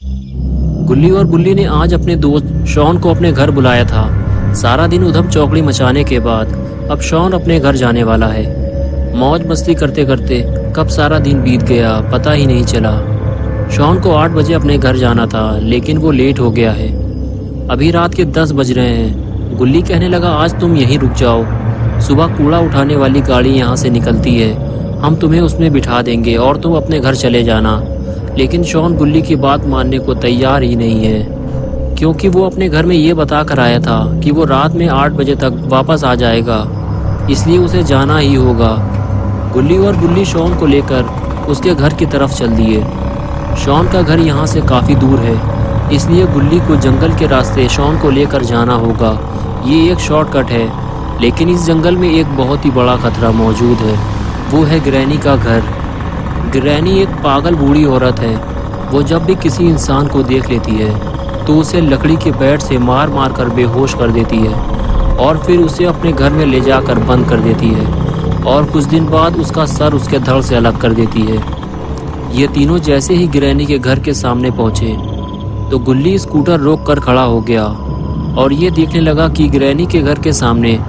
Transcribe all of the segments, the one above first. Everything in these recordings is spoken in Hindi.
गुल्ली और बुल्ली ने आज अपने दोस्त शॉन को अपने घर बुलाया था। सारा दिन उधम चौकड़ी मचाने के बाद अब शॉन अपने घर जाने वाला है। मौज मस्ती करते करते कब सारा दिन बीत गया पता ही नहीं चला। शॉन को 8 बजे अपने घर जाना था, लेकिन वो लेट हो गया है। अभी रात के 10 बज रहे हैं। गुल्ली कहने लगा, आज तुम यहीं रुक जाओ, सुबह कूड़ा उठाने वाली गाड़ी यहाँ से निकलती है, हम तुम्हें उसमें बिठा देंगे और तुम अपने घर चले जाना। लेकिन शॉन गुल्ली की बात मानने को तैयार ही नहीं है, क्योंकि वो अपने घर में ये बता कर आया था कि वो रात में 8 बजे तक वापस आ जाएगा, इसलिए उसे जाना ही होगा। गुल्ली और बुल्ली शॉन को लेकर उसके घर की तरफ चल दिए। शॉन का घर यहाँ से काफ़ी दूर है, इसलिए गुल्ली को जंगल के रास्ते शॉन को लेकर जाना होगा। ये एक शॉर्टकट है, लेकिन इस जंगल में एक बहुत ही बड़ा खतरा मौजूद है, वो है ग्रैनी का घर। ग्रैनी एक पागल बूढ़ी औरत है। वो जब भी किसी इंसान को देख लेती है तो उसे लकड़ी के बैट से मार मार कर बेहोश कर देती है और फिर उसे अपने घर में ले जाकर बंद कर देती है और कुछ दिन बाद उसका सर उसके धड़ से अलग कर देती है। ये तीनों जैसे ही ग्रैनी के घर के सामने पहुँचे तो गुल्ली स्कूटर रोक कर खड़ा हो गया और ये देखने लगा कि ग्रैनी के घर के सामने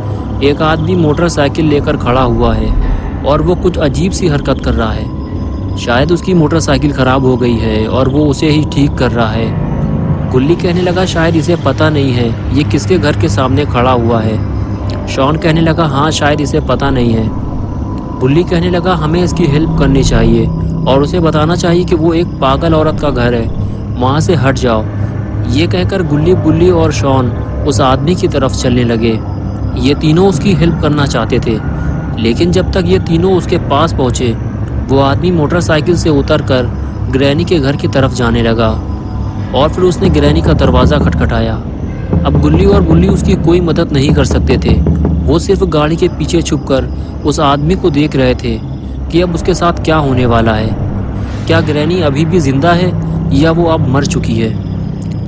एक आदमी मोटरसाइकिल लेकर खड़ा हुआ है और वो कुछ अजीब सी हरकत कर रहा है। शायद उसकी मोटरसाइकिल ख़राब हो गई है और वो उसे ही ठीक कर रहा है। गुल्ली कहने लगा, शायद इसे पता नहीं है ये किसके घर के सामने खड़ा हुआ है। शॉन कहने लगा, हाँ शायद इसे पता नहीं है। गुल्ली कहने लगा, हमें इसकी हेल्प करनी चाहिए और उसे बताना चाहिए कि वो एक पागल औरत का घर है, वहाँ से हट जाओ। ये कहकर गुल्ली, बुल्ली और शॉन उस आदमी की तरफ चलने लगे। ये तीनों उसकी हेल्प करना चाहते थे, लेकिन जब तक ये तीनों उसके पास पहुँचे वो आदमी मोटरसाइकिल से उतरकर ग्रैनी के घर की तरफ जाने लगा और फिर उसने ग्रैनी का दरवाज़ा खटखटाया। अब गुल्ली और बुल्ली उसकी कोई मदद नहीं कर सकते थे। वो सिर्फ गाड़ी के पीछे छुपकर उस आदमी को देख रहे थे कि अब उसके साथ क्या होने वाला है। क्या ग्रैनी अभी भी जिंदा है या वो अब मर चुकी है?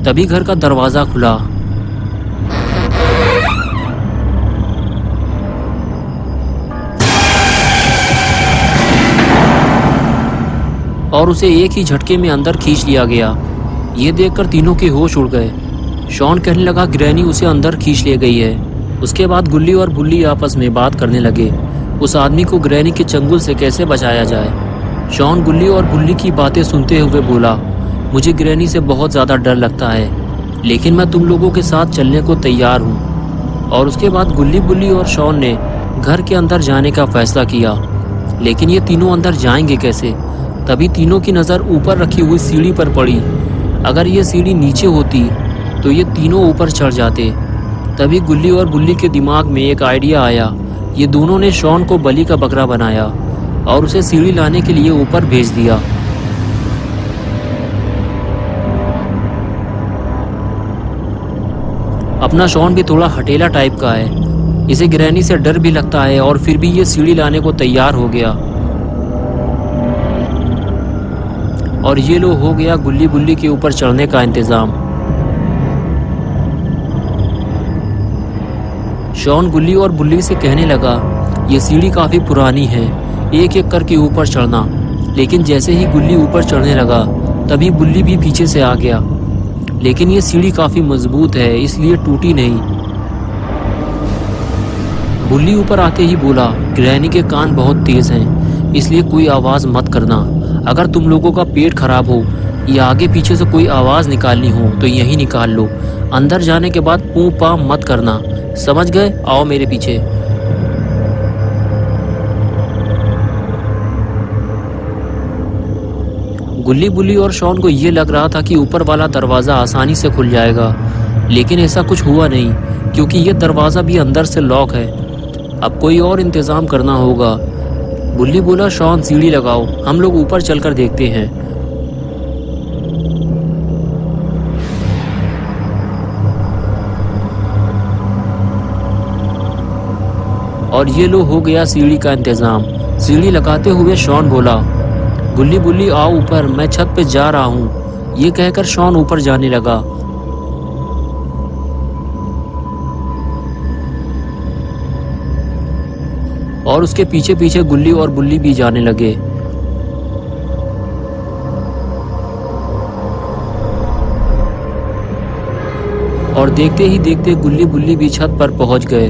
तभी घर का दरवाज़ा खुला और उसे एक ही झटके में अंदर खींच लिया गया। ये देखकर तीनों के होश उड़ गए। शॉन कहने लगा, ग्रैनी उसे अंदर खींच ले गई है। उसके बाद गुल्ली और बुल्ली आपस में बात करने लगे, उस आदमी को ग्रैनी के चंगुल से कैसे बचाया जाए। शॉन गुल्ली और बुल्ली की बातें सुनते हुए बोला, मुझे ग्रैनी से बहुत ज़्यादा डर लगता है, लेकिन मैं तुम लोगों के साथ चलने को तैयार हूँ। और उसके बाद गुल्ली, बुल्ली और शॉन ने घर के अंदर जाने का फैसला किया, लेकिन ये तीनों अंदर जाएंगे कैसे? तभी तीनों की नज़र ऊपर रखी हुई सीढ़ी पर पड़ी। अगर ये सीढ़ी नीचे होती तो ये तीनों ऊपर चढ़ जाते। तभी गुल्ली और बुल्ली के दिमाग में एक आइडिया आया। ये दोनों ने शॉन को बलि का बकरा बनाया और उसे सीढ़ी लाने के लिए ऊपर भेज दिया। अपना शॉन भी थोड़ा हटेला टाइप का है, इसे ग्रैनी से डर भी लगता है और फिर भी ये सीढ़ी लाने को तैयार हो गया। और ये लो हो गया गुल्ली बुल्ली के ऊपर चढ़ने का इंतज़ाम। शॉन गुल्ली और बुल्ली से कहने लगा, ये सीढ़ी काफ़ी पुरानी है, एक एक करके ऊपर चढ़ना। लेकिन जैसे ही गुल्ली ऊपर चढ़ने लगा तभी बुल्ली भी पीछे से आ गया। लेकिन ये सीढ़ी काफ़ी मजबूत है, इसलिए टूटी नहीं। बुल्ली ऊपर आते ही बोला, ग्रैनी के कान बहुत तेज़ हैं, इसलिए कोई आवाज़ मत करना। अगर तुम लोगों का पेट खराब हो या आगे पीछे से कोई आवाज़ निकालनी हो तो यहीं निकाल लो। अंदर जाने के बाद पू पा मत करना, समझ गए? आओ मेरे पीछे। गुल्ली, बुल्ली और शॉन को ये लग रहा था कि ऊपर वाला दरवाज़ा आसानी से खुल जाएगा, लेकिन ऐसा कुछ हुआ नहीं, क्योंकि ये दरवाज़ा भी अंदर से लॉक है। अब कोई और इंतज़ाम करना होगा। बुल्ली बोला, शॉन सीढ़ी लगाओ, हम लोग ऊपर चलकर देखते हैं। और ये लो हो गया सीढ़ी का इंतज़ाम। सीढ़ी लगाते हुए शॉन बोला, गुल्ली, बुल्ली आओ ऊपर, मैं छत पे जा रहा हूँ। ये कहकर शॉन ऊपर जाने लगा। और उसके पीछे पीछे गुल्ली और बुल्ली भी जाने लगे। और देखते ही देखते गुल्ली बुल्ली भी छत पर पहुंच गए।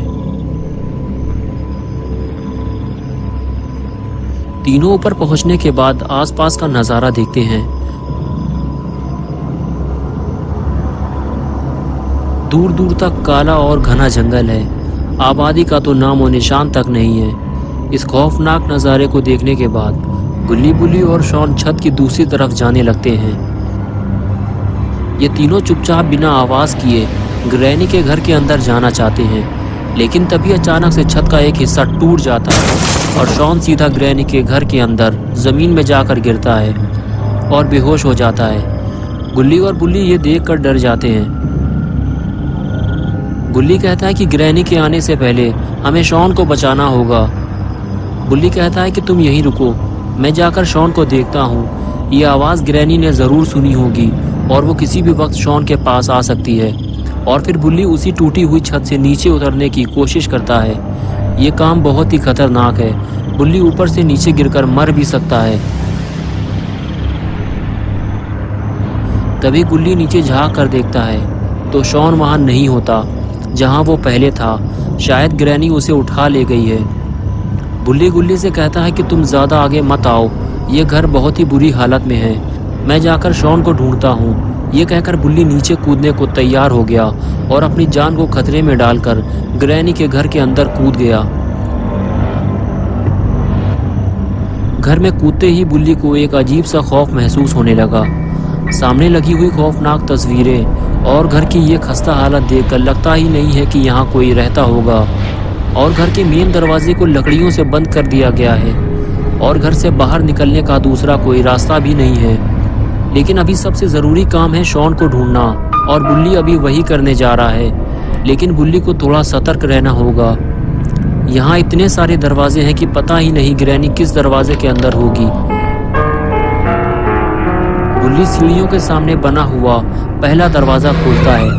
तीनों ऊपर पहुंचने के बाद आसपास का नजारा देखते हैं। दूर दूर तक काला और घना जंगल है, आबादी का तो नामो निशान तक नहीं है। इस खौफनाक नज़ारे को देखने के बाद गुल्ली बुल्ली और शॉन छत की दूसरी तरफ जाने लगते हैं। ये तीनों चुपचाप बिना आवाज़ किए ग्रैनी के घर के अंदर जाना चाहते हैं, लेकिन तभी अचानक से छत का एक हिस्सा टूट जाता है और शॉन सीधा ग्रैनी के घर के अंदर ज़मीन में जाकर गिरता है और बेहोश हो जाता है। गुल्ली और बुल्ली ये देखकर डर जाते हैं। गुल्ली कहता है कि ग्रैनी के आने से पहले हमें शॉन को बचाना होगा। बुल्ली कहता है कि तुम यहीं रुको, मैं जाकर शॉन को देखता हूँ। ये आवाज़ ग्रैनी ने ज़रूर सुनी होगी और वो किसी भी वक्त शॉन के पास आ सकती है। और फिर बुल्ली उसी टूटी हुई छत से नीचे उतरने की कोशिश करता है। ये काम बहुत ही खतरनाक है, बुल्ली ऊपर से नीचे गिरकर मर भी सकता है। तभी गुल्ली नीचे झाँक कर देखता है तो शॉन वहाँ नहीं होता जहाँ वो पहले था। शायद ग्रैनी उसे उठा ले गई है। बुल्ली गुल्ली से कहता है कि तुम ज़्यादा आगे मत आओ, ये घर बहुत ही बुरी हालत में है, मैं जाकर शॉन को ढूंढता हूँ। ये कहकर बुल्ली नीचे कूदने को तैयार हो गया और अपनी जान को खतरे में डालकर ग्रैनी के घर के अंदर कूद गया। घर में कूदते ही बुल्ली को एक अजीब सा खौफ महसूस होने लगा। सामने लगी हुई खौफनाक तस्वीरें और घर की ये खस्ता हालत देखकर लगता ही नहीं है कि यहाँ कोई रहता होगा। और घर के मेन दरवाजे को लकड़ियों से बंद कर दिया गया है और घर से बाहर निकलने का दूसरा कोई रास्ता भी नहीं है। लेकिन अभी सबसे ज़रूरी काम है शॉन को ढूंढना और बुल्ली अभी वही करने जा रहा है। लेकिन बुल्ली को थोड़ा सतर्क रहना होगा। यहाँ इतने सारे दरवाजे हैं कि पता ही नहीं ग्रैनी किस दरवाजे के अंदर होगी। बुल्ली सीढ़ियों के सामने बना हुआ पहला दरवाज़ा खोलता है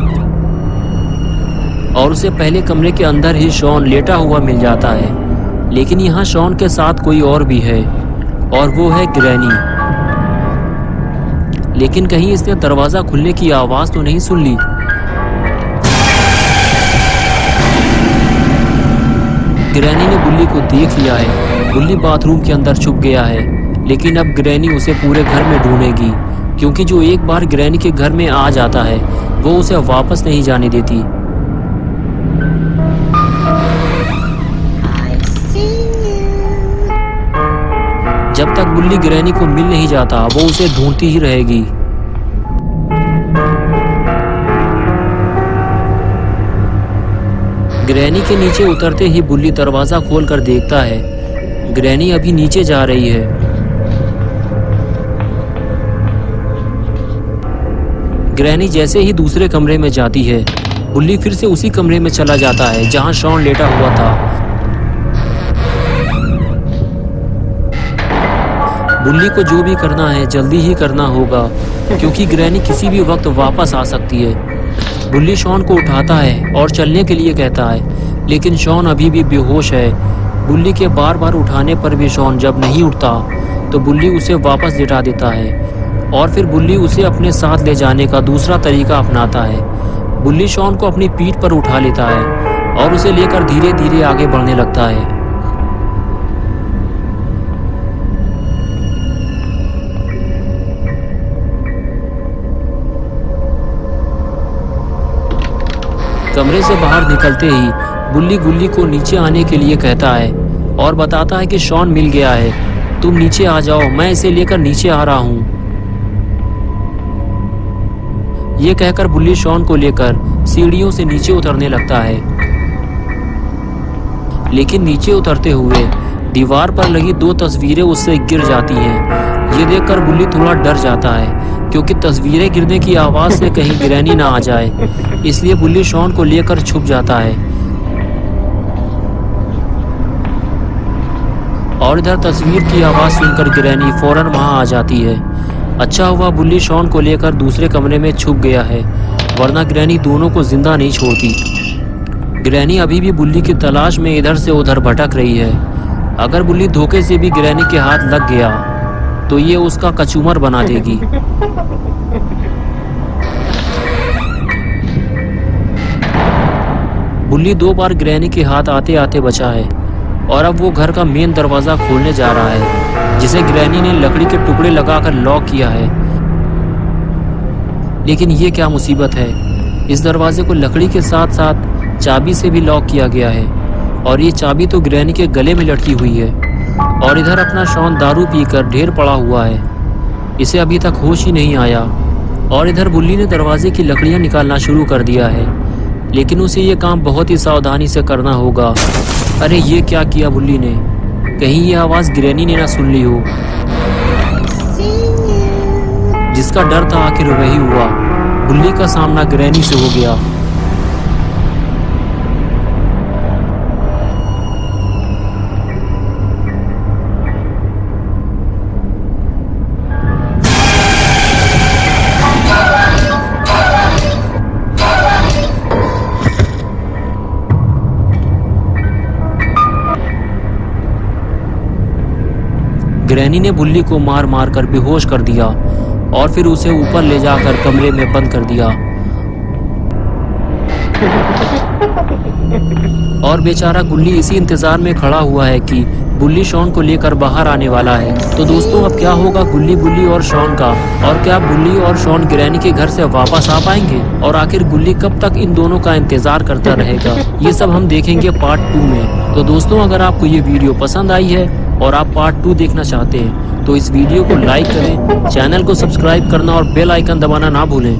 और उसे पहले कमरे के अंदर ही शॉन लेटा हुआ मिल जाता है। लेकिन यहाँ शॉन के साथ कोई और भी है और वो है ग्रैनी। लेकिन कहीं इसने दरवाज़ा खुलने की आवाज़ तो नहीं सुन ली। ग्रैनी ने बुल्ली को देख लिया है। बुल्ली बाथरूम के अंदर छुप गया है, लेकिन अब ग्रैनी उसे पूरे घर में ढूंढेगी, क्योंकि जो एक बार ग्रैनी के घर में आ जाता है वो उसे वापस नहीं जाने देती। जब तक बुल्ली ग्रैनी को मिल नहीं जाता वो उसे ढूंढती ही रहेगी। ग्रैनी के नीचे उतरते ही बुल्ली दरवाजा खोलकर देखता है ग्रैनी अभी नीचे जा रही है। ग्रैनी जैसे ही दूसरे कमरे में जाती है, बुल्ली फिर से उसी कमरे में चला जाता है जहां शॉन लेटा हुआ था। बुल्ली को जो भी करना है जल्दी ही करना होगा, क्योंकि ग्रैनी किसी भी वक्त वापस आ सकती है। बुल्ली शॉन को उठाता है और चलने के लिए कहता है, लेकिन शॉन अभी भी बेहोश है। बुल्ली के बार बार उठाने पर भी शॉन जब नहीं उठता तो बुल्ली उसे वापस लिटा देता है और फिर बुल्ली उसे अपने साथ ले जाने का दूसरा तरीका अपनाता है। बुल्ली शॉन को अपनी पीठ पर उठा लेता है और उसे लेकर धीरे धीरे आगे बढ़ने लगता है। कमरे से बाहर निकलते ही बुल्ली गुल्ली को नीचे आने के लिए कहता है और बताता है कि शॉन मिल गया है, तुम नीचे आ जाओ, मैं इसे लेकर नीचे आ रहा हूँ। ये कहकर बुल्ली शॉन को लेकर सीढ़ियों से नीचे उतरने लगता है। लेकिन नीचे उतरते हुए दीवार पर लगी 2 तस्वीरें उससे गिर जाती हैं। ये देखकर बुल्ली थोड़ा डर जाता है, क्योंकि तस्वीरें गिरने की आवाज़ से कहीं ग्रैनी ना आ जाए, इसलिए बुल्ली शॉन को लेकर छुप जाता है। और इधर तस्वीर की आवाज़ सुनकर ग्रैनी फौरन वहाँ आ जाती है। अच्छा हुआ बुल्ली शॉन को लेकर दूसरे कमरे में छुप गया है, वरना ग्रैनी दोनों को जिंदा नहीं छोड़ती। ग्रैनी अभी भी बुल्ली की तलाश में इधर से उधर भटक रही है। अगर बुल्ली धोखे से भी ग्रैनी के हाथ लग गया तो ये उसका कचूमर बना देगी। बुल्ली 2 बार ग्रैनी के हाथ आते आते बचा है और अब वो घर का मेन दरवाजा खोलने जा रहा है, जिसे ग्रैनी ने लकड़ी के टुकड़े लगाकर लॉक किया है। लेकिन ये क्या मुसीबत है, इस दरवाजे को लकड़ी के साथ साथ चाबी से भी लॉक किया गया है और ये चाबी तो ग्रैनी के गले में लटकी हुई है। और इधर अपना शॉन दारू पीकर ढेर पड़ा हुआ है, इसे अभी तक होश ही नहीं आया। और इधर बुल्ली ने दरवाजे की लकड़ियां निकालना शुरू कर दिया है, लेकिन उसे ये काम बहुत ही सावधानी से करना होगा। अरे ये क्या किया बुल्ली ने, कहीं ये आवाज़ ग्रैनी ने ना सुन ली हो। जिसका डर था आखिर वही हुआ, बुल्ली का सामना ग्रैनी से हो गया। ग्रैनी ने बुल्ली को मार मार कर बेहोश कर दिया और फिर उसे ऊपर ले जाकर कमरे में बंद कर दिया। और बेचारा गुल्ली इसी इंतजार में खड़ा हुआ है कि बुल्ली शॉन को लेकर बाहर आने वाला है। तो दोस्तों अब क्या होगा बुल्ली और शॉन का, और क्या बुल्ली और शॉन ग्रैनी के घर से वापस आ पाएंगे, और आखिर गुल्ली कब तक इन दोनों का इंतजार करता रहेगा, ये सब हम देखेंगे पार्ट 2 में। तो दोस्तों अगर आपको ये वीडियो पसंद आई है और आप पार्ट 2 देखना चाहते हैं तो इस वीडियो को लाइक करें, चैनल को सब्सक्राइब करना और बेल आइकन दबाना ना भूलें।